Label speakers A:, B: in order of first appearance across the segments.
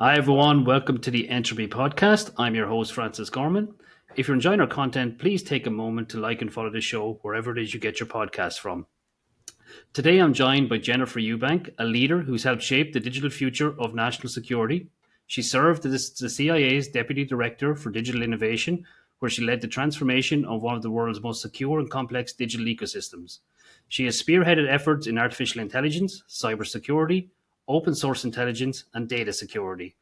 A: Hi, everyone. Welcome to the Entropy Podcast. I'm your host, Francis Gorman. If you're enjoying our content, please take a moment to like and follow the show wherever it is you get your podcast from. Today, I'm joined by Jennifer Ewbank, a leader who's helped shape the digital future of national security. She served as the CIA's Deputy Director for Digital Innovation, where she led the transformation of one of the world's most secure and complex digital ecosystems. She has spearheaded efforts in artificial intelligence, cybersecurity, open source intelligence, and data security.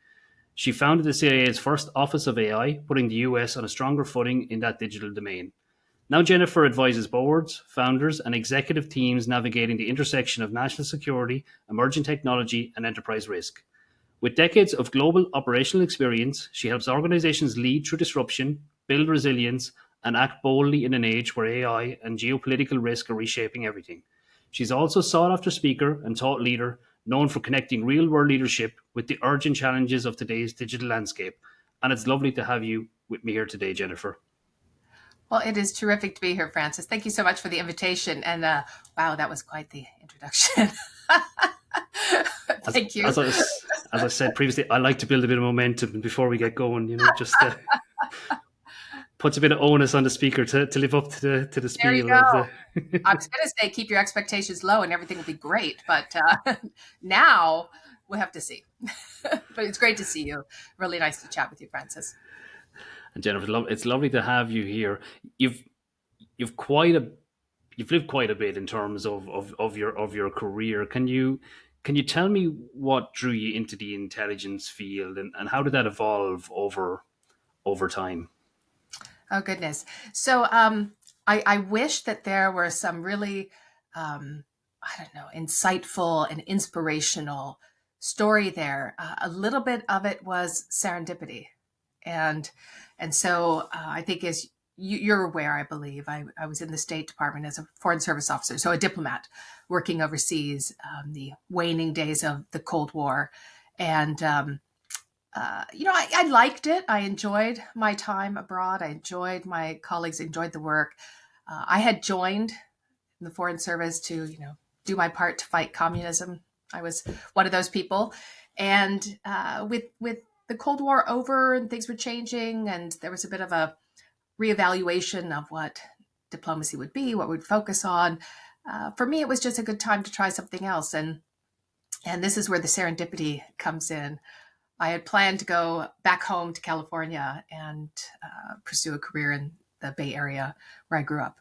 A: She founded the CIA's first Office of AI, putting the US on a stronger footing in that digital domain. Now, Jennifer advises boards, founders, and executive teams navigating the intersection of national security, emerging technology, and enterprise risk. With decades of global operational experience, she helps organizations lead through disruption, build resilience, and act boldly in an age where AI and geopolitical risk are reshaping everything. She's also a sought after speaker and thought leader, known for connecting real world leadership with the urgent challenges of today's digital landscape. And it's lovely to have you with me here today, Jennifer.
B: Well, it is terrific to be here, Francis. Thank you so much for the invitation. And wow, that was quite the introduction. Thank you.
A: As I said previously, I like to build a bit of momentum before we get going, just puts a bit of onus on the speaker to live up to the spiel.
B: There you go. I was going to say, keep your expectations low and everything will be great. But now we'll have to see. But it's great to see you. Really nice to chat with you, Francis.
A: And Jennifer, it's lovely to have you here. You've lived quite a bit in terms of your career. Can you tell me what drew you into the intelligence field and how did that evolve over time?
B: Oh, goodness. So I wish that there were some really, insightful and inspirational story there. A little bit of it was serendipity. And so I think as you're aware, I believe, I was in the State Department as a Foreign Service officer, so a diplomat working overseas, the waning days of the Cold War. And, I liked it. I enjoyed my time abroad. I enjoyed my colleagues, enjoyed the work. I had joined the Foreign Service to, do my part to fight communism. I was one of those people. And with the Cold War over and things were changing, and there was a bit of a reevaluation of what diplomacy would be, what we'd focus on. For me, it was just a good time to try something else. And this is where the serendipity comes in. I had planned to go back home to California and pursue a career in the Bay Area where I grew up.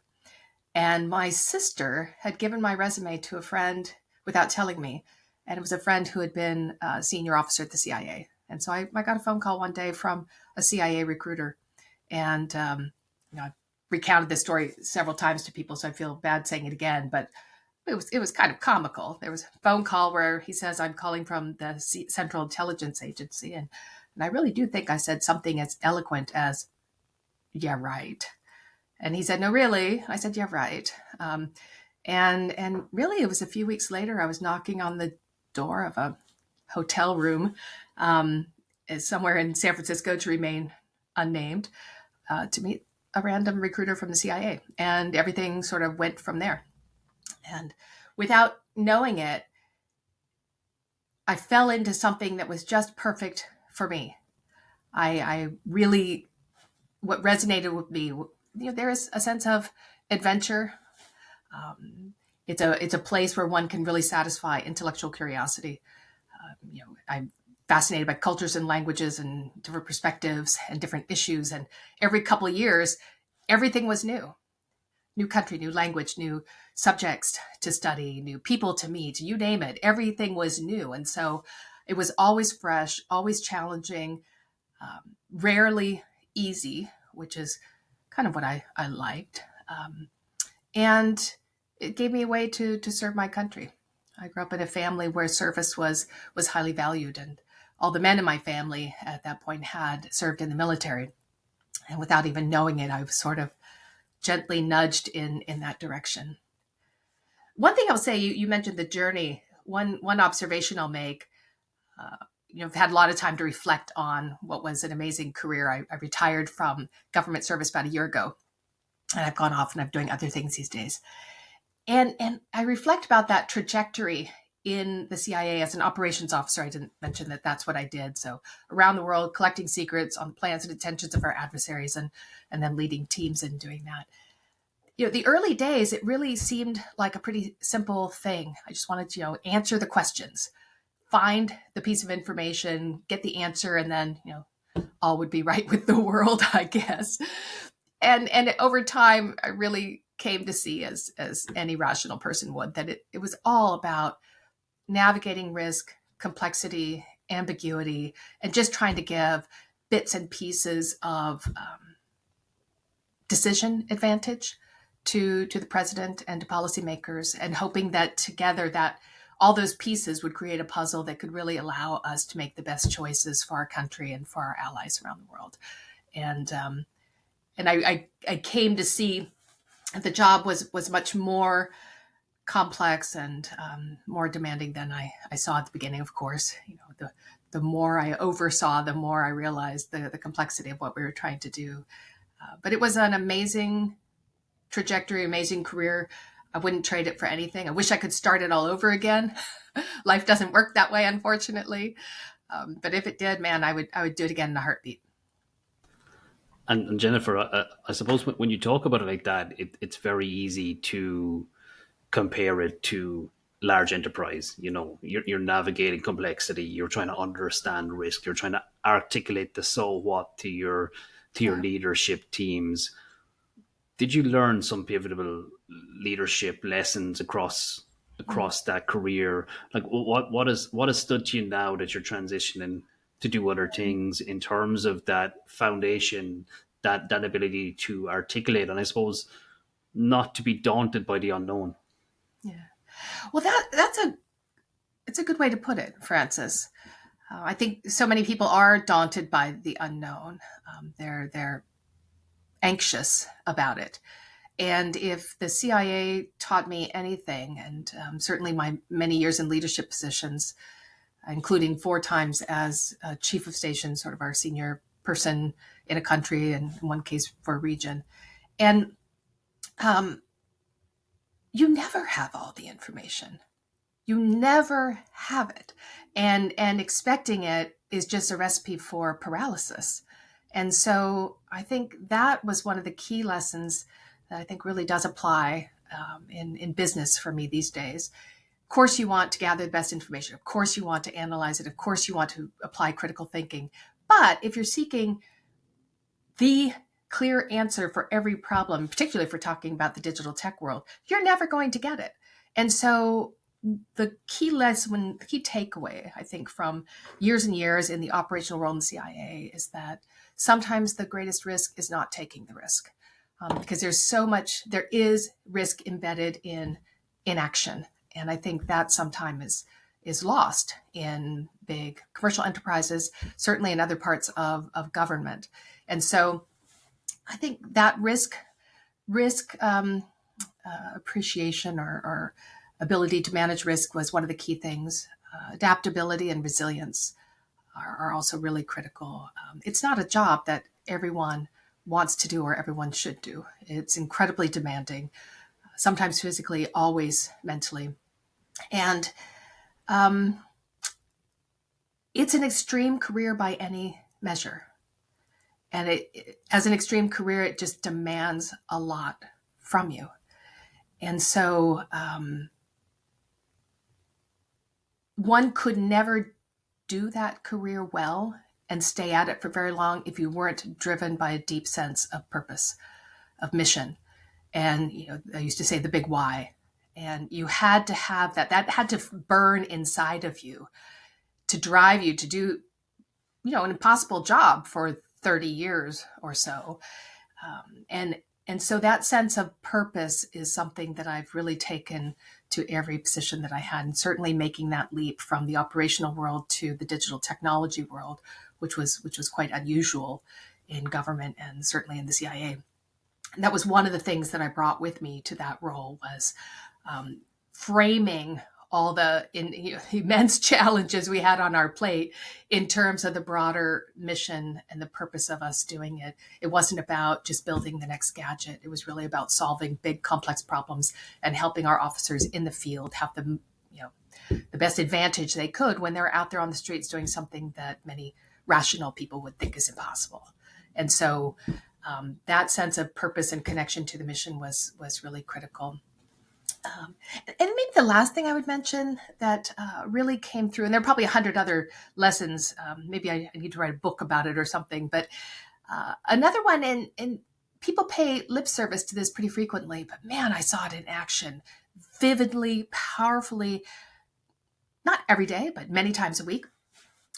B: And my sister had given my resume to a friend without telling me. And it was a friend who had been a senior officer at the CIA. And so I got a phone call one day from a CIA recruiter. And, I've recounted this story several times to people, so I feel bad saying it again, but it was kind of comical. There was a phone call where he says, I'm calling from the Central Intelligence Agency. And I really do think I said something as eloquent as, yeah, right. And he said, no, really? I said, yeah, right. And really, it was a few weeks later, I was knocking on the door of a hotel room somewhere in San Francisco, to remain unnamed, to meet a random recruiter from the CIA. And everything sort of went from there. And without knowing it, I fell into something that was just perfect for me. I really, what resonated with me, there is a sense of adventure. It's a place where one can really satisfy intellectual curiosity. I'm fascinated by cultures and languages and different perspectives and different issues. And every couple of years, everything was new. New country, new language, new subjects to study, new people to meet, you name it. Everything was new. And so it was always fresh, always challenging, rarely easy, which is kind of what I liked. And it gave me a way to serve my country. I grew up in a family where service was highly valued, and all the men in my family at that point had served in the military. And without even knowing it, I was sort of gently nudged in that direction. One thing I'll say, you mentioned the journey. One observation I'll make, I've had a lot of time to reflect on what was an amazing career. I retired from government service about a year ago, and I've gone off and I'm doing other things these days. And I reflect about that trajectory in the CIA as an operations officer. I didn't mention that that's what I did. So around the world, collecting secrets on the plans and intentions of our adversaries, and then leading teams in doing that. The early days, it really seemed like a pretty simple thing. I just wanted to, answer the questions, find the piece of information, get the answer, and then, all would be right with the world, I guess. And over time, I really came to see, as any rational person would, that it was all about navigating risk, complexity, ambiguity, and just trying to give bits and pieces of decision advantage to the president and to policymakers, and hoping that together that all those pieces would create a puzzle that could really allow us to make the best choices for our country and for our allies around the world. And I came to see the job was much more complex and more demanding than I saw at the beginning. Of course, the more I oversaw, the more I realized the complexity of what we were trying to do. But it was an amazing trajectory, amazing career. I wouldn't trade it for anything. I wish I could start it all over again. Life doesn't work that way, unfortunately. But if it did, man, I would do it again in a heartbeat.
A: And Jennifer, I suppose when you talk about it like that, it's very easy to compare it to large enterprise. You're navigating complexity. You're trying to understand risk. You're trying to articulate the so what to your leadership teams. Did you learn some pivotal leadership lessons across that career? Like what has stood to you now that you're transitioning to do other things, in terms of that foundation, that ability to articulate, and I suppose not to be daunted by the unknown?
B: Yeah. Well, it's a good way to put it, Francis. I think so many people are daunted by the unknown. They're anxious about it. And if the CIA taught me anything, and certainly my many years in leadership positions, including 4 times as chief of station, sort of our senior person in a country, and in one case for a region, and you never have all the information. You never have it. And expecting it is just a recipe for paralysis. And so I think that was one of the key lessons that I think really does apply in business for me these days. Of course, you want to gather the best information. Of course, you want to analyze it. Of course, you want to apply critical thinking. But if you're seeking the clear answer for every problem, particularly if we're talking about the digital tech world, you're never going to get it. And so the key lesson, the key takeaway, I think, from years and years in the operational role in the CIA is that sometimes the greatest risk is not taking the risk, because there is risk embedded in inaction. And I think that sometimes is lost in big commercial enterprises, certainly in other parts of government. And so I think that risk appreciation or ability to manage risk was one of the key things. Adaptability and resilience are also really critical. It's not a job that everyone wants to do or everyone should do. It's incredibly demanding, sometimes physically, always mentally. And it's an extreme career by any measure. And as an extreme career, it just demands a lot from you. And so one could never do that career well and stay at it for very long if you weren't driven by a deep sense of purpose, of mission. And, I used to say the big why. And you had to have that had to burn inside of you to drive you to do, an impossible job for 30 years or so. And so that sense of purpose is something that I've really taken to every position that I had, and certainly making that leap from the operational world to the digital technology world, which was quite unusual in government and certainly in the CIA. And that was one of the things that I brought with me to that role, was framing all the immense challenges we had on our plate in terms of the broader mission and the purpose of us doing it. It wasn't about just building the next gadget. It was really about solving big, complex problems and helping our officers in the field have the the best advantage they could when they're out there on the streets doing something that many rational people would think is impossible. And so that sense of purpose and connection to the mission was really critical. And maybe the last thing I would mention that really came through, and there are probably 100 other lessons. Maybe I need to write a book about it or something. But another one, and people pay lip service to this pretty frequently, but man, I saw it in action vividly, powerfully, not every day, but many times a week.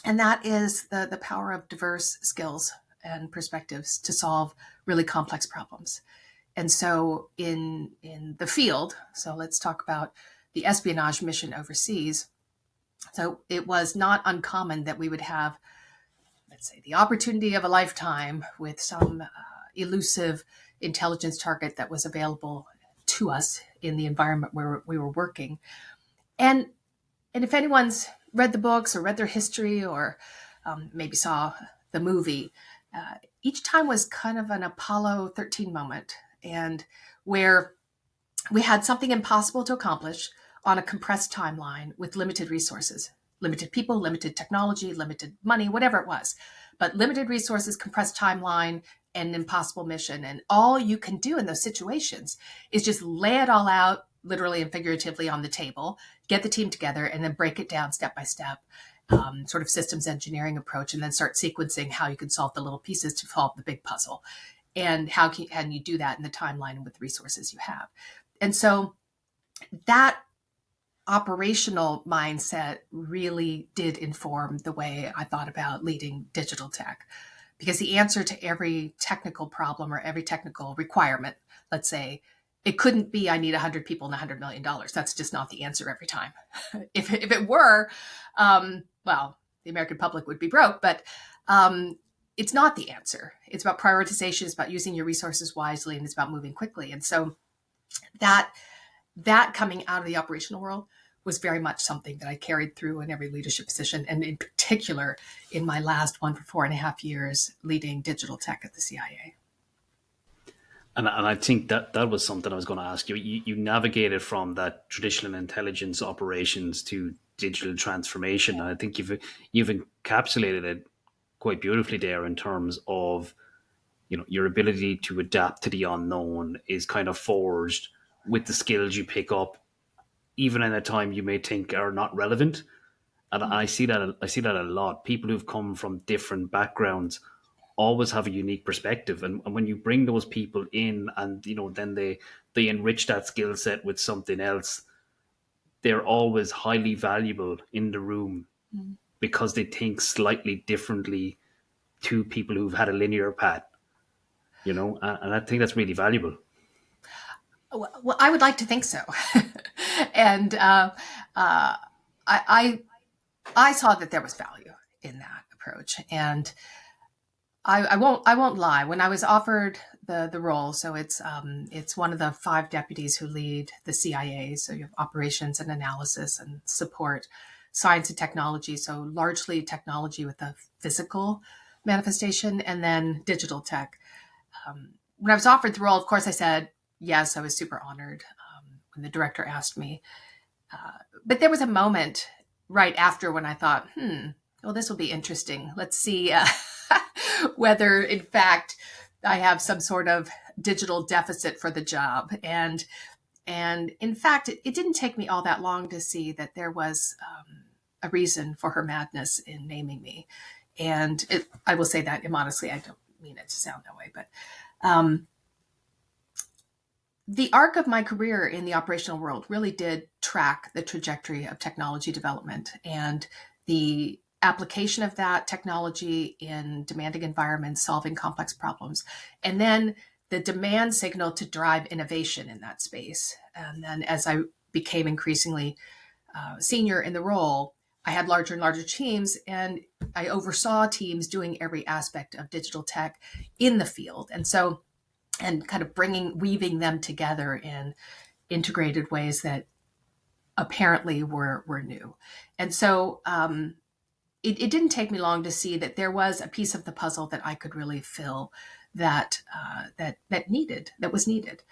B: And that is the power of diverse skills and perspectives to solve really complex problems. And so in the field, so let's talk about the espionage mission overseas. So it was not uncommon that we would have, let's say, the opportunity of a lifetime with some elusive intelligence target that was available to us in the environment where we were working. And if anyone's read the books or read their history or maybe saw the movie, each time was kind of an Apollo 13 moment, and where we had something impossible to accomplish on a compressed timeline with limited resources, limited people, limited technology, limited money, whatever it was, but limited resources, compressed timeline, and impossible mission. And all you can do in those situations is just lay it all out, literally and figuratively, on the table, get the team together, and then break it down step by step, sort of systems engineering approach, and then start sequencing how you can solve the little pieces to solve the big puzzle. And how can you do that in the timeline and with the resources you have? And so that operational mindset really did inform the way I thought about leading digital tech, because the answer to every technical problem or every technical requirement, let's say, it couldn't be I need 100 people and $100 million. That's just not the answer every time. If it were, well, the American public would be broke, but it's not the answer. It's about prioritization. It's about using your resources wisely, and it's about moving quickly. And so that coming out of the operational world was very much something that I carried through in every leadership position, and in particular in my last one for 4.5 years leading digital tech at the CIA.
A: And I think that was something I was going to ask you. You navigated from that traditional intelligence operations to digital transformation. And I think you've encapsulated it quite beautifully there in terms of, your ability to adapt to the unknown is kind of forged with the skills you pick up, even in a time you may think are not relevant. And I see that a lot. People who've come from different backgrounds always have a unique perspective, and when you bring those people in, and then they enrich that skill set with something else, they're always highly valuable in the room because they think slightly differently to people who've had a linear path, and I think that's really valuable.
B: Well, I would like to think so. And I saw that there was value in that approach. And I won't lie. When I was offered the role, so it's one of the 5 deputies who lead the CIA. So you have operations and analysis and support, science and technology. So largely technology with a physical manifestation, and then digital tech. When I was offered the role, of course, I said yes. I was super honored when the director asked me. But there was a moment right after when I thought, well, this will be interesting. Let's see whether, in fact, I have some sort of digital deficit for the job. And in fact, it didn't take me all that long to see that there was a reason for her madness in naming me. And I will say that immodestly. I don't mean it to sound that way, but the arc of my career in the operational world really did track the trajectory of technology development and the application of that technology in demanding environments, solving complex problems, and then the demand signal to drive innovation in that space. And then as I became increasingly senior in the role, I had larger and larger teams, and I oversaw teams doing every aspect of digital tech in the field. And so, and kind of weaving them together in integrated ways that apparently were new. And so it didn't take me long to see that there was a piece of the puzzle that I could really fill that was needed.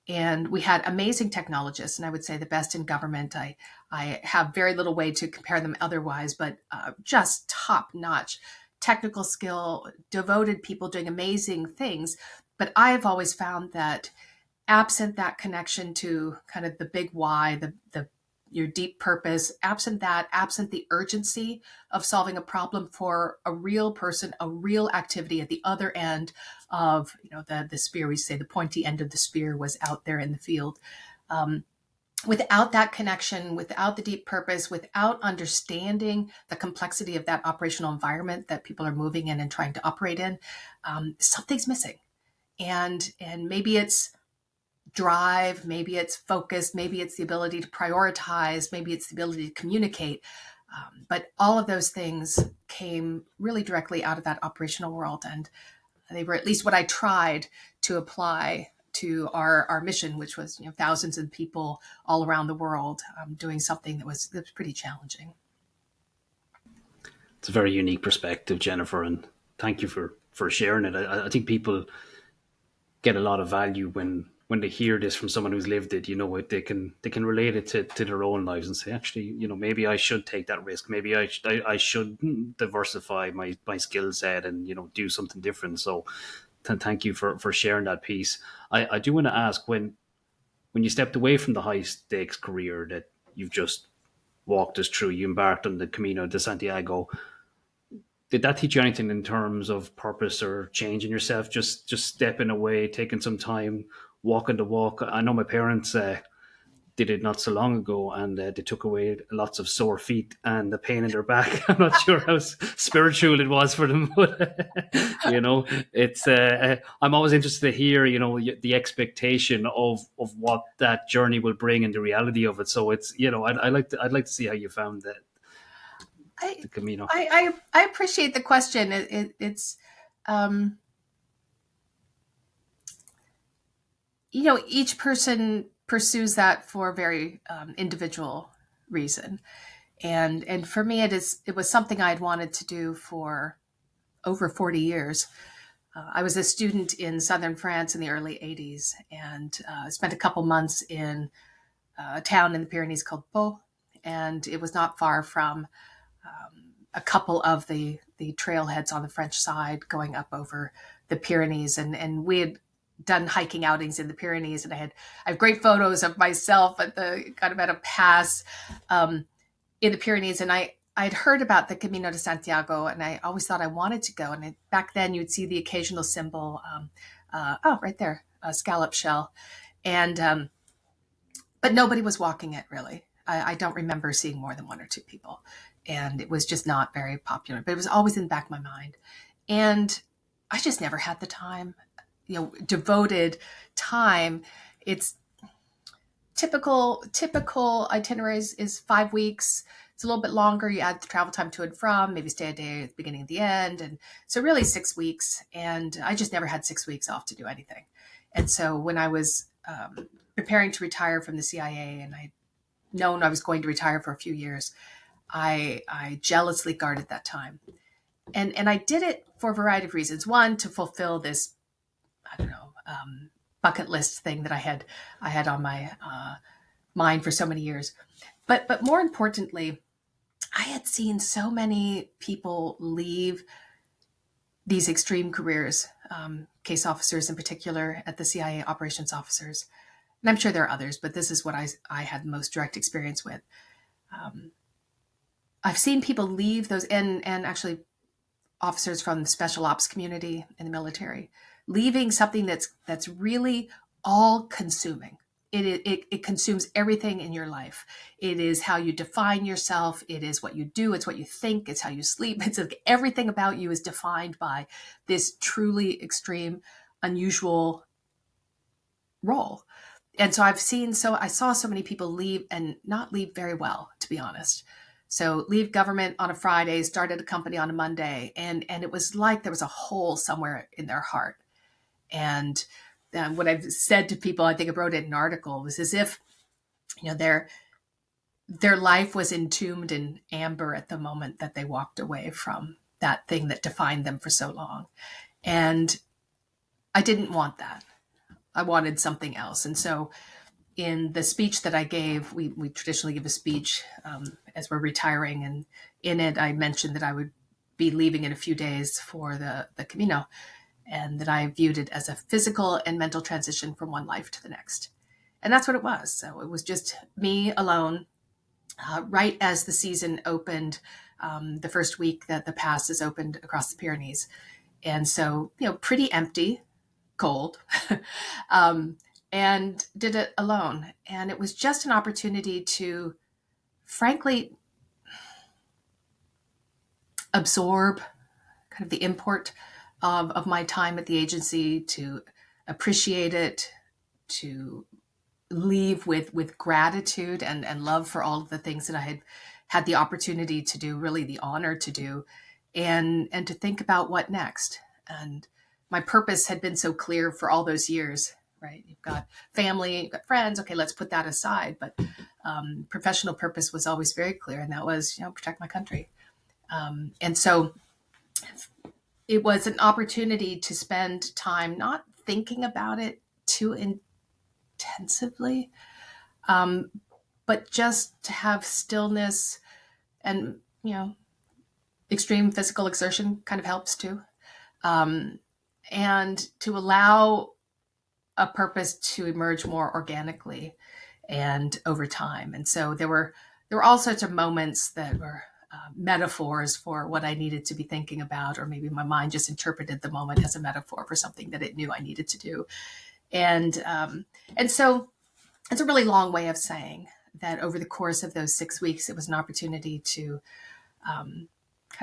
B: And we had amazing technologists, and I would say the best in government. I I have very little way to compare them otherwise, but just top notch technical skill, devoted people doing amazing things. But I've always found that absent that connection to kind of the big why, the your deep purpose, absent that, absent the urgency of solving a problem for a real person, a real activity at the other end of, the spear, we say the pointy end of the spear was out there in the field. Without that connection, without the deep purpose, without understanding the complexity of that operational environment that people are moving in and trying to operate in, something's missing. And maybe it's drive, maybe it's focus, maybe it's the ability to prioritize, maybe it's the ability to communicate. But all of those things came really directly out of that operational world. And they were at least what I tried to apply to our mission, which was thousands of people all around the world doing something that was pretty challenging.
A: It's a very unique perspective, Jennifer, and thank you for sharing it. I think people get a lot of value when they hear this from someone who's lived it. They can relate it to their own lives and say, actually, maybe I should take that risk. Maybe I should diversify my skill set and do something different. So thank you for sharing that piece. I do want to ask, when you stepped away from the high stakes career that you've just walked us through, you embarked on the Camino de Santiago. Did that teach you anything in terms of purpose or change in yourself? Just stepping away, taking some time, walking the walk. I know my parents did it not so long ago, and they took away lots of sore feet and the pain in their back. I'm not sure how spiritual it was for them, but it's. I'm always interested to hear, the expectation of what that journey will bring and the reality of it. So it's, I'd like to see how you found that. The Camino.
B: I appreciate the question. It's each person pursues that for a very individual reason, and for me it was something I'd wanted to do for over 40 years. I was a student in southern France in the early 80s, and spent a couple months in a town in the Pyrenees called Pau, and it was not far from a couple of the trailheads on the French side going up over the Pyrenees, and we had done hiking outings in the Pyrenees, and I have great photos of myself at a pass in the Pyrenees, and I'd heard about the Camino de Santiago, and I always thought I wanted to go. And back then, you'd see the occasional symbol, right there, a scallop shell, and but nobody was walking it really. I don't remember seeing more than one or two people, and it was just not very popular. But it was always in the back of my mind, and I just never had the time, devoted time. It's typical itineraries is 5 weeks. It's a little bit longer. You add the travel time to and from, maybe stay a day at the beginning and the end. And so really 6 weeks. And I just never had 6 weeks off to do anything. And so when I was preparing to retire from the CIA, and I'd known I was going to retire for a few years, I jealously guarded that time. And I did it for a variety of reasons. One, to fulfill this, bucket list thing that I had on my mind for so many years. But more importantly, I had seen so many people leave these extreme careers, case officers in particular at the CIA, operations officers. And I'm sure there are others, but this is what I had most direct experience with. I've seen people leave those, and actually officers from the special ops community in the military, leaving something that's really all consuming. It consumes everything in your life. It is how you define yourself. It is what you do. It's what you think. It's how you sleep. It's like everything about you is defined by this truly extreme, unusual role. And so I saw so many people leave, and not leave very well, to be honest. So leave government on a Friday, started a company on a Monday, and it was like there was a hole somewhere in their heart. And what I've said to people, I think I wrote it in an article, was as if, their life was entombed in amber at the moment that they walked away from that thing that defined them for so long. And I didn't want that. I wanted something else. And so in the speech that I gave, we traditionally give a speech as we're retiring. And in it, I mentioned that I would be leaving in a few days for the Camino, and that I viewed it as a physical and mental transition from one life to the next. And that's what it was. So it was just me alone, right as the season opened, the first week that the pass is opened across the Pyrenees. And so, pretty empty, cold, and did it alone. And it was just an opportunity to, frankly, absorb kind of the import of my time at the agency, to appreciate it, to leave with gratitude and love for all of the things that I had the opportunity to do, really the honor to do, and to think about what next. And my purpose had been so clear for all those years, right? You've got family, you've got friends. Okay, let's put that aside. But professional purpose was always very clear, and that was, protect my country. And so it was an opportunity to spend time not thinking about it too intensively, but just to have stillness, and extreme physical exertion kind of helps too, and to allow a purpose to emerge more organically and over time. And so there were all sorts of moments that were metaphors for what I needed to be thinking about, or maybe my mind just interpreted the moment as a metaphor for something that it knew I needed to do. And so it's a really long way of saying that over the course of those 6 weeks, it was an opportunity to kind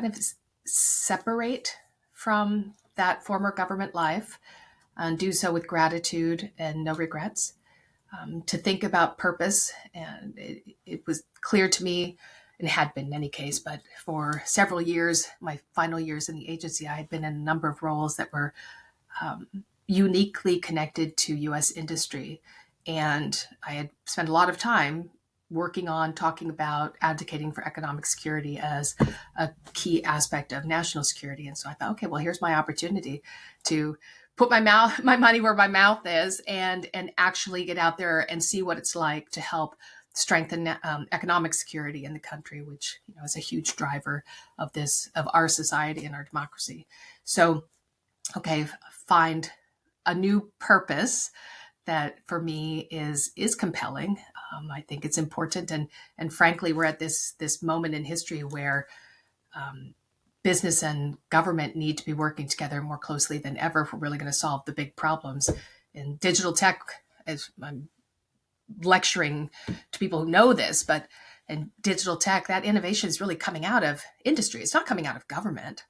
B: of separate from that former government life, and do so with gratitude and no regrets, to think about purpose. And it was clear to me, and had been in any case, but for several years, my final years in the agency, I had been in a number of roles that were uniquely connected to U.S. industry. And I had spent a lot of time working on talking about advocating for economic security as a key aspect of national security. And so I thought, okay, well, here's my opportunity to put my money where my mouth is, and actually get out there and see what it's like to help strengthen economic security in the country, which is a huge driver of our society and our democracy. So, okay, find a new purpose that for me is compelling. I think it's important, and frankly, we're at this moment in history where business and government need to be working together more closely than ever if we're really going to solve the big problems. In digital tech, as I'm lecturing to people who know this, but in digital tech, that innovation is really coming out of industry. It's not coming out of government.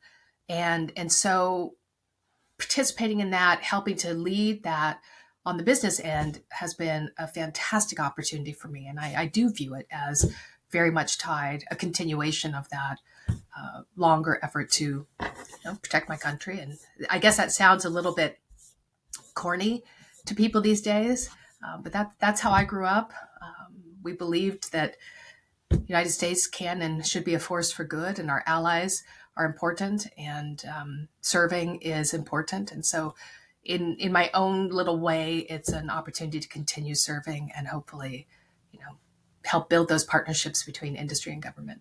B: And so participating in that, helping to lead that on the business end, has been a fantastic opportunity for me. And I do view it as very much tied, a continuation of that longer effort to protect my country. And I guess that sounds a little bit corny to people these days, but that's how I grew up. We believed that the United States can and should be a force for good, and our allies are important, and serving is important. And so in my own little way, it's an opportunity to continue serving and hopefully, help build those partnerships between industry and government.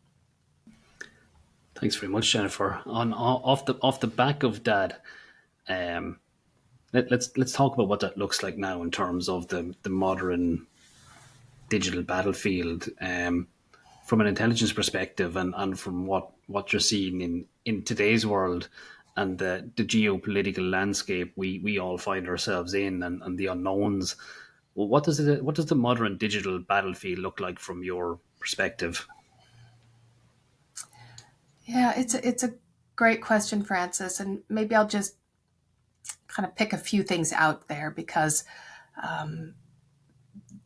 A: Thanks very much, Jennifer. Off the back of that, let's talk about what that looks like now in terms of the modern digital battlefield, from an intelligence perspective, and from what you're seeing in today's world, and the geopolitical landscape we all find ourselves in, and the unknowns. Well, what does the modern digital battlefield look like from your perspective?
B: Yeah, it's a great question, Francis, and maybe I'll just kind of pick a few things out there, because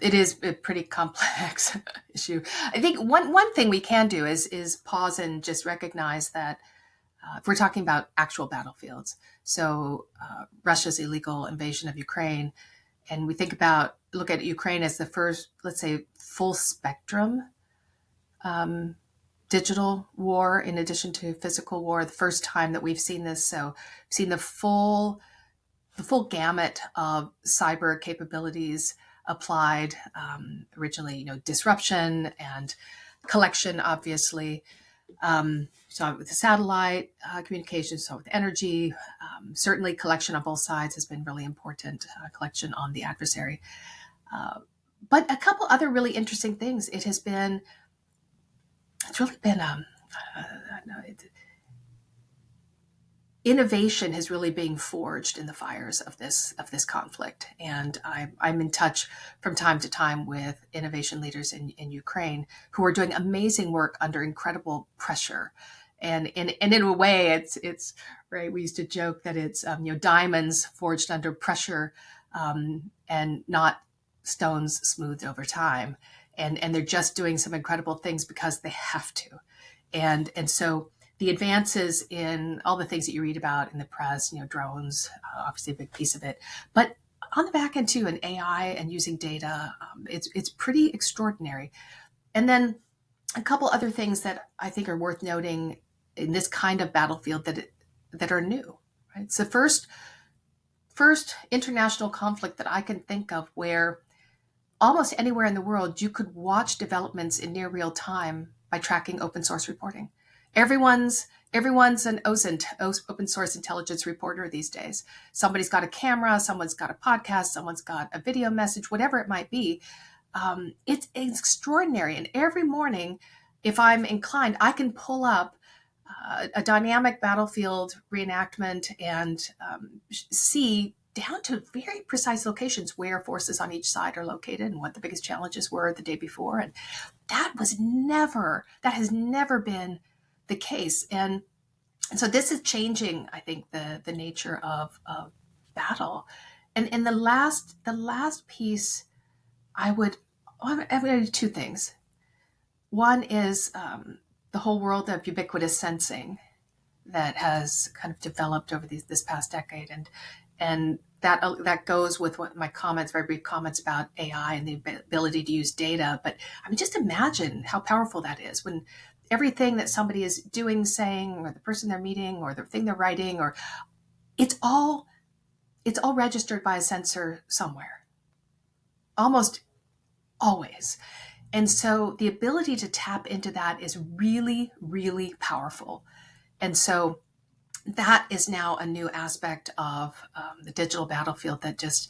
B: it is a pretty complex issue. I think one thing we can do is pause and just recognize that if we're talking about actual battlefields, so Russia's illegal invasion of Ukraine, and we look at Ukraine as the first, let's say, full spectrum digital war in addition to physical war, the first time that we've seen this. So we've seen the full gamut of cyber capabilities applied. Originally, disruption and collection, obviously. So with the satellite communications, so with energy, certainly collection on both sides has been really important. Collection on the adversary. But a couple other really interesting things. It's really been innovation has really been forged in the fires of this conflict, and I'm in touch from time to time with innovation leaders in Ukraine who are doing amazing work under incredible pressure, and in a way, it's right. We used to joke that it's diamonds forged under pressure, and not stones smoothed over time, and they're just doing some incredible things because they have to, and so the advances in all the things that you read about in the press, drones, obviously a big piece of it, but on the back end too, and AI and using data, it's pretty extraordinary. And then a couple other things that I think are worth noting in this kind of battlefield that are new. Right, it's the first international conflict that I can think of where almost anywhere in the world you could watch developments in near real time by tracking open source reporting. Everyone's an OSINT, open source intelligence reporter these days. Somebody's got a camera, someone's got a podcast, someone's got a video message, whatever it might be. It's extraordinary. And every morning, if I'm inclined, I can pull up a dynamic battlefield reenactment and see down to very precise locations where forces on each side are located and what the biggest challenges were the day before. And that has never been the case. And so this is changing, I think, the nature of battle. And the last piece, I would do two things. One is the whole world of ubiquitous sensing that has kind of developed over this past decade, and that goes with what my very brief comments about AI and the ability to use data. But I mean, just imagine how powerful that is when everything that somebody is doing, saying, or the person they're meeting, or the thing they're writing, or it's all registered by a sensor somewhere, almost always. And so the ability to tap into that is really, really powerful. And so that is now a new aspect of the digital battlefield that just,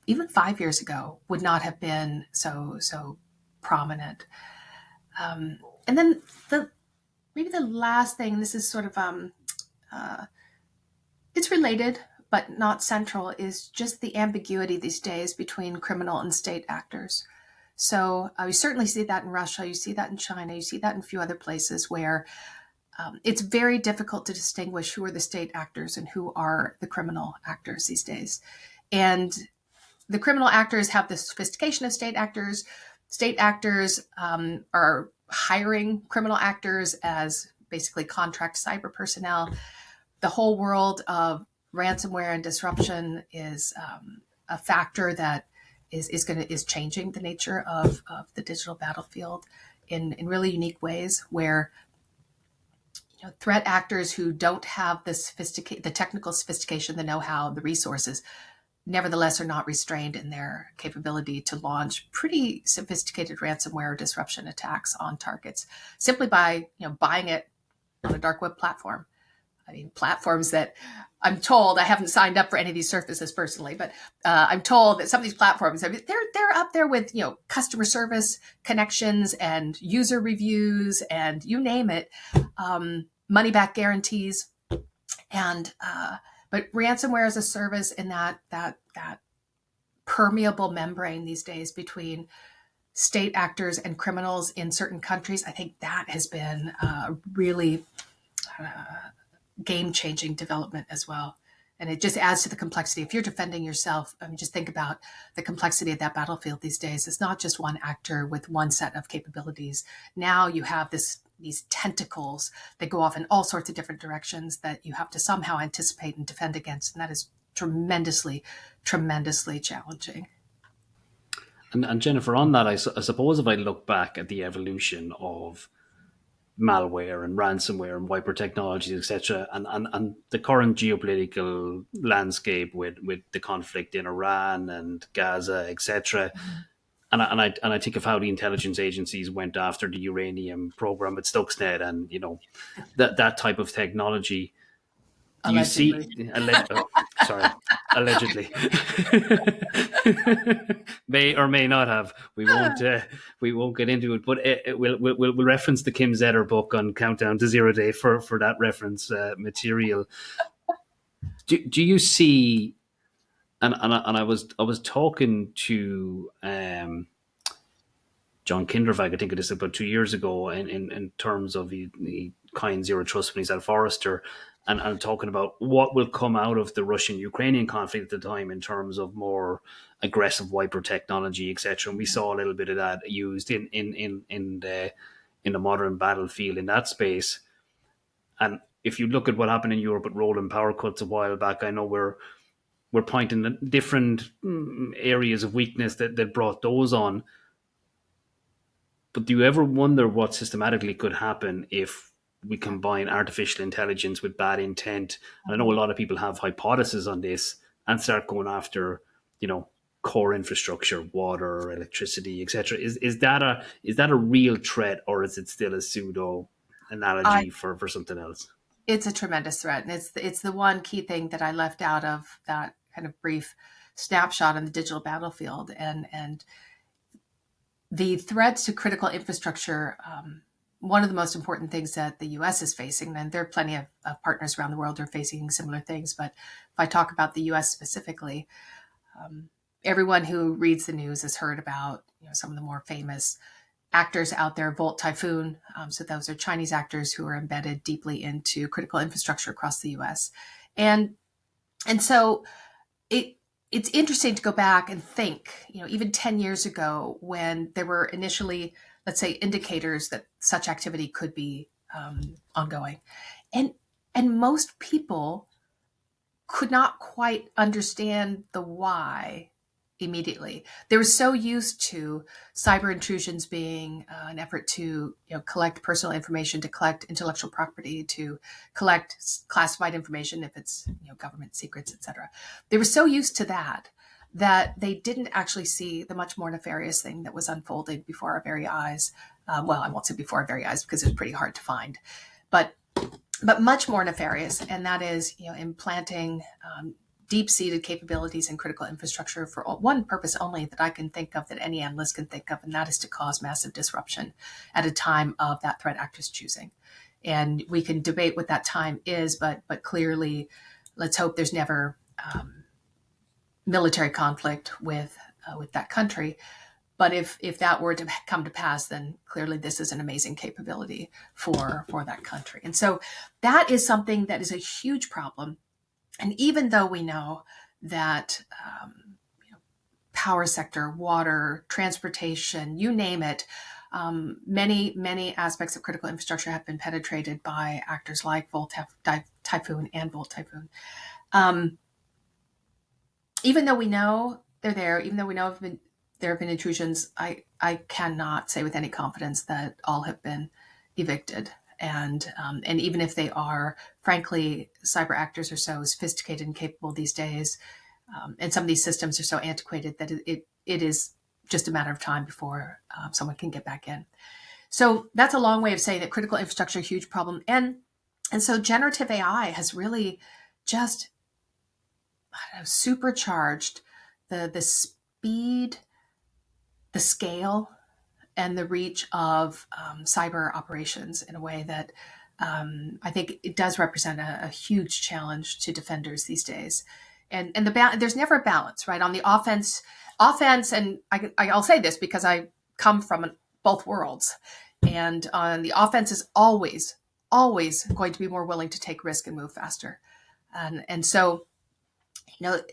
B: even 5 years ago would not have been so prominent. And then maybe the last thing, this is sort of, it's related, but not central, is just the ambiguity these days between criminal and state actors. So you certainly see that in Russia, you see that in China, you see that in a few other places where it's very difficult to distinguish who are the state actors and who are the criminal actors these days. And the criminal actors have the sophistication of state actors. State actors are hiring criminal actors as basically contract cyber personnel. The whole world of ransomware and disruption is a factor that is changing the nature of the digital battlefield in really unique ways, where threat actors who don't have the technical sophistication, the know-how, the resources, nevertheless are not restrained in their capability to launch pretty sophisticated ransomware or disruption attacks on targets simply by buying it on a dark web platform. I mean, platforms that I'm told, I haven't signed up for any of these services personally, but I'm told that some of these platforms, I mean, they're up there with customer service connections and user reviews and you name it, money back guarantees, and but ransomware as a service in that permeable membrane these days between state actors and criminals in certain countries, I think that has been really game-changing development as well. And it just adds to the complexity. If you're defending yourself, I mean, just think about the complexity of that battlefield these days. It's not just one actor with one set of capabilities. Now you have these tentacles that go off in all sorts of different directions that you have to somehow anticipate and defend against. And that is tremendously, tremendously challenging.
A: And Jennifer, on that, I suppose if I look back at the evolution of malware and ransomware and wiper technologies, etc., and the current geopolitical landscape with the conflict in Iran and Gaza, etc. And I think of how the intelligence agencies went after the uranium program at Stuxnet, and that type of technology. Do you see?
B: Allegedly.
A: Sorry, allegedly, may or may not have. We won't get into it, but we'll reference the Kim Zetter book on Countdown to Zero Day for that reference material. Do you see? And I was talking to John Kindervag, I think it is about 2 years ago, in terms of the kind Zero Trust when he's at Forrester, and talking about what will come out of the Russian-Ukrainian conflict at the time in terms of more aggressive wiper technology, etc. And we saw a little bit of that used in the modern battlefield in that space. And if you look at what happened in Europe with rolling power cuts a while back, I know we're pointing at different areas of weakness that brought those on. But do you ever wonder what systematically could happen if we combine artificial intelligence with bad intent? And I know a lot of people have hypotheses on this and start going after, core infrastructure, water, electricity, etc. Is that a real threat, or is it still a pseudo
B: I,
A: analogy for something else?
B: it's a tremendous threat, and it's the one key thing that I left out of that kind of brief snapshot on the digital battlefield, and the threats to critical infrastructure. One of the most important things that the U.S. is facing, and there are plenty of partners around the world who are facing similar things, but if I talk about the U.S. specifically, everyone who reads the news has heard about some of the more famous actors out there, Volt Typhoon. So those are Chinese actors who are embedded deeply into critical infrastructure across the U.S. And so it's interesting to go back and think, even 10 years ago when there were initially, let's say, indicators that such activity could be ongoing. And most people could not quite understand the why immediately. They were so used to cyber intrusions being an effort to collect personal information, to collect intellectual property, to collect classified information if it's government secrets, etc. They were so used to that they didn't actually see the much more nefarious thing that was unfolding before our very eyes. Well, I won't say before our very eyes because it's pretty hard to find, but much more nefarious, and that is implanting deep-seated capabilities in critical infrastructure for one purpose only that I can think of, that any analyst can think of, and that is to cause massive disruption at a time of that threat actor's choosing. And we can debate what that time is, but clearly, let's hope there's never military conflict with that country. But if that were to come to pass, then clearly this is an amazing capability for that country. And so that is something that is a huge problem. And even though we know that power sector, water, transportation, you name it, many aspects of critical infrastructure have been penetrated by actors like Volt Typhoon and Volt Typhoon. Even though we know they're there, even though we know there have been intrusions, I cannot say with any confidence that all have been evicted. And even if they are, frankly, cyber actors are so sophisticated and capable these days, and some of these systems are so antiquated that it is just a matter of time before someone can get back in. So that's a long way of saying that critical infrastructure is a huge problem. And so generative AI has really just supercharged the speed, the scale, and the reach of cyber operations in a way that I think it does represent a huge challenge to defenders these days. And there's never a balance, right? On the offense, and I'll say this because I come from both worlds. And on the offense is always going to be more willing to take risk and move faster. And so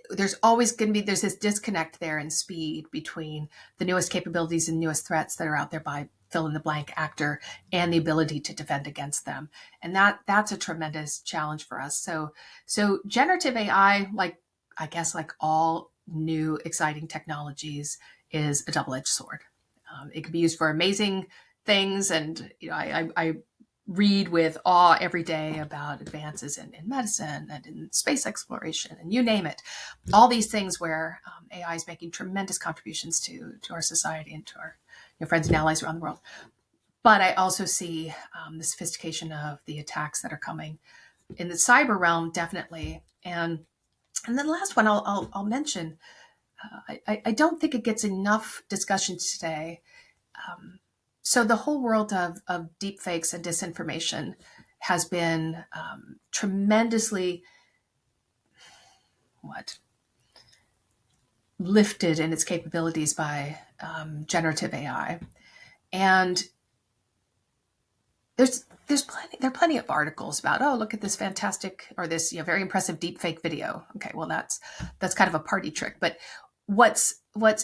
B: there's always going to be, there's this disconnect there in speed between the newest capabilities and newest threats that are out there by fill in the blank actor and the ability to defend against them. And that's a tremendous challenge for us. So generative AI, like all new exciting technologies, is a double-edged sword. It can be used for amazing things. And I read with awe every day about advances in medicine and in space exploration and you name it. All these things where AI is making tremendous contributions to our society and to our friends and allies around the world. But I also see the sophistication of the attacks that are coming in the cyber realm, definitely. And then the last one I'll mention, I don't think it gets enough discussion today. So the whole world of deepfakes and disinformation has been tremendously lifted in its capabilities by generative AI, and there are plenty of articles about, oh, look at this fantastic or this very impressive deepfake video. Okay, well that's kind of a party trick. But what's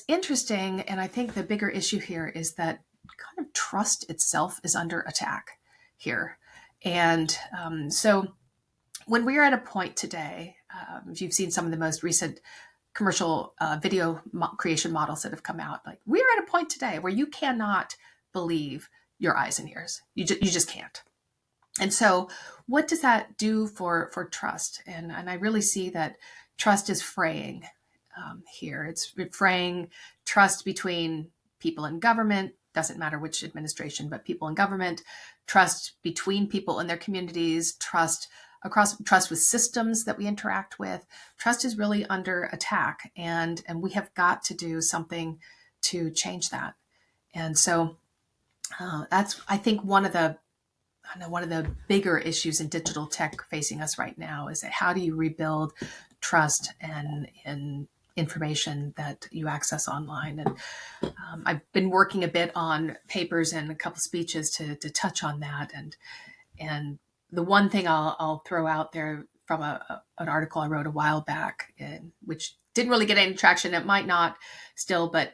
B: interesting, and I think the bigger issue here, is that kind of trust itself is under attack here. And so when we're at a point today, if you've seen some of the most recent commercial video creation models that have come out, like we're at a point today where you cannot believe your eyes and ears. You just can't. And so what does that do for trust? And I really see that trust is fraying here. It's fraying trust between people and government. Doesn't matter which administration, but people in government, trust between people in their communities, trust with systems that we interact with. Trust is really under attack, and we have got to do something to change that. And so that's, I think, one of the bigger issues in digital tech facing us right now is that how do you rebuild trust in information that you access online? And I've been working a bit on papers and a couple speeches to touch on that. And the one thing I'll throw out there from an article I wrote a while back, which didn't really get any traction. It might not still, but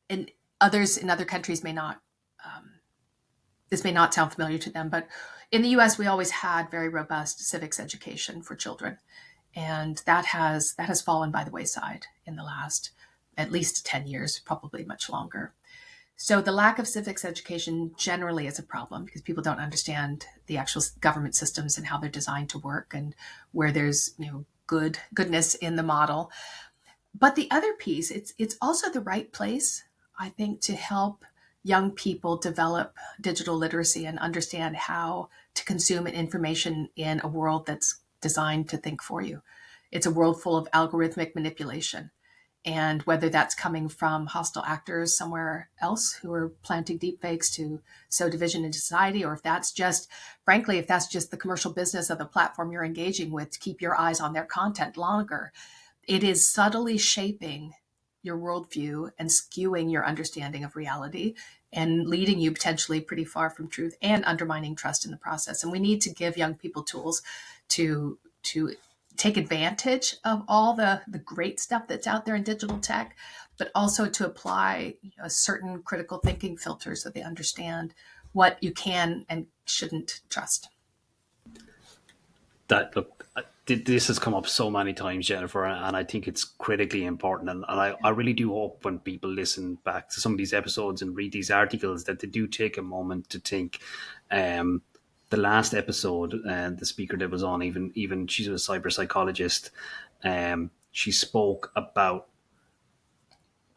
B: in other countries may not. This may not sound familiar to them, but in the U.S., we always had very robust civics education for children, and that has fallen by the wayside in the last at least 10 years, probably much longer. So the lack of civics education generally is a problem because people don't understand the actual government systems and how they're designed to work and where there's goodness in the model. But the other piece, it's also the right place, I think, to help young people develop digital literacy and understand how to consume information in a world that's designed to think for you. It's a world full of algorithmic manipulation. And whether that's coming from hostile actors somewhere else who are planting deepfakes to sow division in society, or if that's just the commercial business of the platform you're engaging with to keep your eyes on their content longer, it is subtly shaping your worldview and skewing your understanding of reality and leading you potentially pretty far from truth and undermining trust in the process. And we need to give young people tools to take advantage of all the great stuff that's out there in digital tech, but also to apply certain critical thinking filters so they understand what you can and shouldn't trust.
A: This has come up so many times, Jennifer, and I think it's critically important. And I really do hope when people listen back to some of these episodes and read these articles that they do take a moment to think. The last episode, the speaker that was on, even she's a cyber psychologist. She spoke about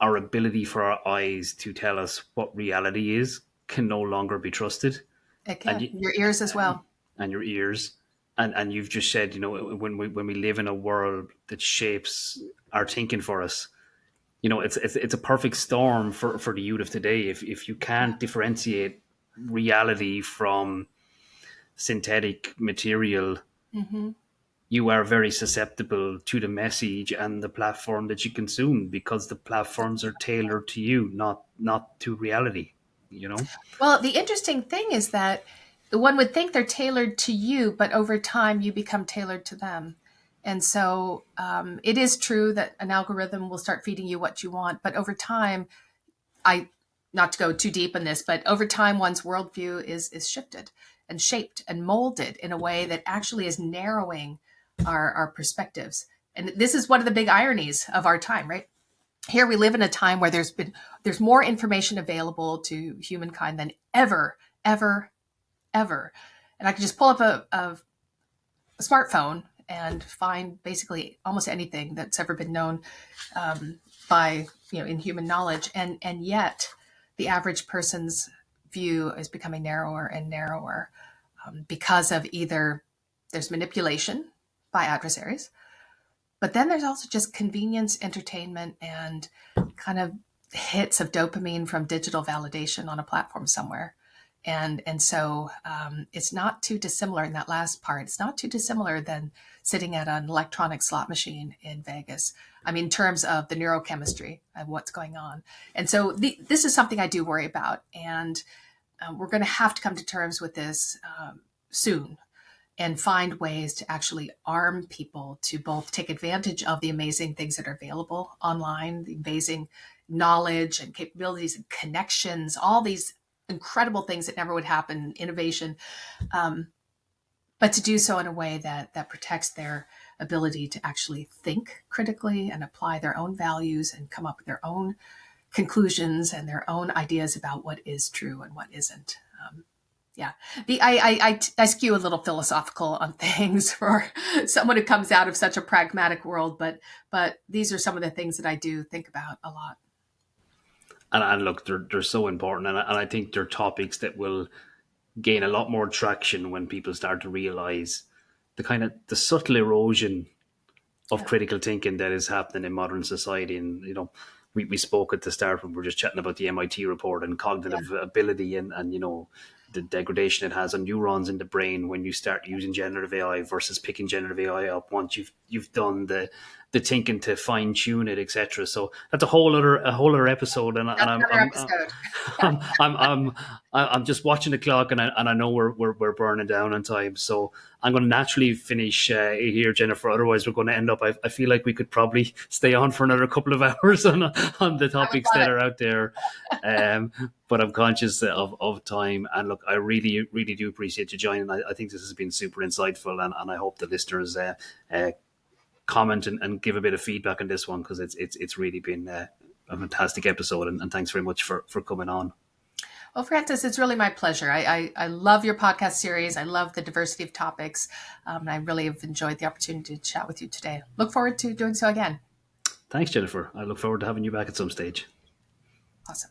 A: our ability for our eyes to tell us what reality is can no longer be trusted.
B: It can. Your ears as well.
A: And your ears. And you've just said, when we live in a world that shapes our thinking for us, it's a perfect storm for the youth of today. If you can't differentiate reality from synthetic material,
B: mm-hmm.
A: you are very susceptible to the message and the platform that you consume because the platforms are tailored to you, not to reality.
B: Well, the interesting thing is that one would think they're tailored to you, but over time you become tailored to them. And so it is true that an algorithm will start feeding you what you want, but over time, not to go too deep in this, but over time one's worldview is shifted and shaped and molded in a way that actually is narrowing our perspectives. And this is one of the big ironies of our time, right? Here we live in a time where there's more information available to humankind than ever ever. And I could just pull up a smartphone and find basically almost anything that's ever been known by, in human knowledge. And yet the average person's view is becoming narrower and narrower because of either there's manipulation by adversaries, but then there's also just convenience, entertainment, and kind of hits of dopamine from digital validation on a platform somewhere. And so it's not too dissimilar in that last part. It's not too dissimilar than sitting at an electronic slot machine in Vegas. I mean, in terms of the neurochemistry of what's going on. And so this is something I do worry about. And we're going to have to come to terms with this soon and find ways to actually arm people to both take advantage of the amazing things that are available online, the amazing knowledge and capabilities and connections, all these incredible things that never would happen, innovation, but to do so in a way that protects their ability to actually think critically and apply their own values and come up with their own conclusions and their own ideas about what is true and what isn't. Yeah, I skew a little philosophical on things for someone who comes out of such a pragmatic world, but these are some of the things that I do think about a lot.
A: And look, they're so important, and I think they're topics that will gain a lot more traction when people start to realize the subtle erosion of critical thinking that is happening in modern society. And we spoke at the start when we were just chatting about the MIT report and cognitive ability and the degradation it has on neurons in the brain when you start using generative AI versus picking generative AI up once you've done the thinking to fine tune it, etc. So that's a whole other episode. And I'm just watching the clock, and I know we're burning down on time. So I'm going to naturally finish here, Jennifer. Otherwise, we're going to end up. I feel like we could probably stay on for another couple of hours on the topics that are out there. But I'm conscious of time. And look, I really, really do appreciate you joining. I think this has been super insightful, and I hope the listeners comment and give a bit of feedback on this one, because it's really been a fantastic episode. And thanks very much for coming on.
B: Well, Francis, it's really my pleasure. I love your podcast series. I love the diversity of topics. I really have enjoyed the opportunity to chat with you today. Look forward to doing so again.
A: Thanks, Jennifer. I look forward to having you back at some stage.
B: Awesome.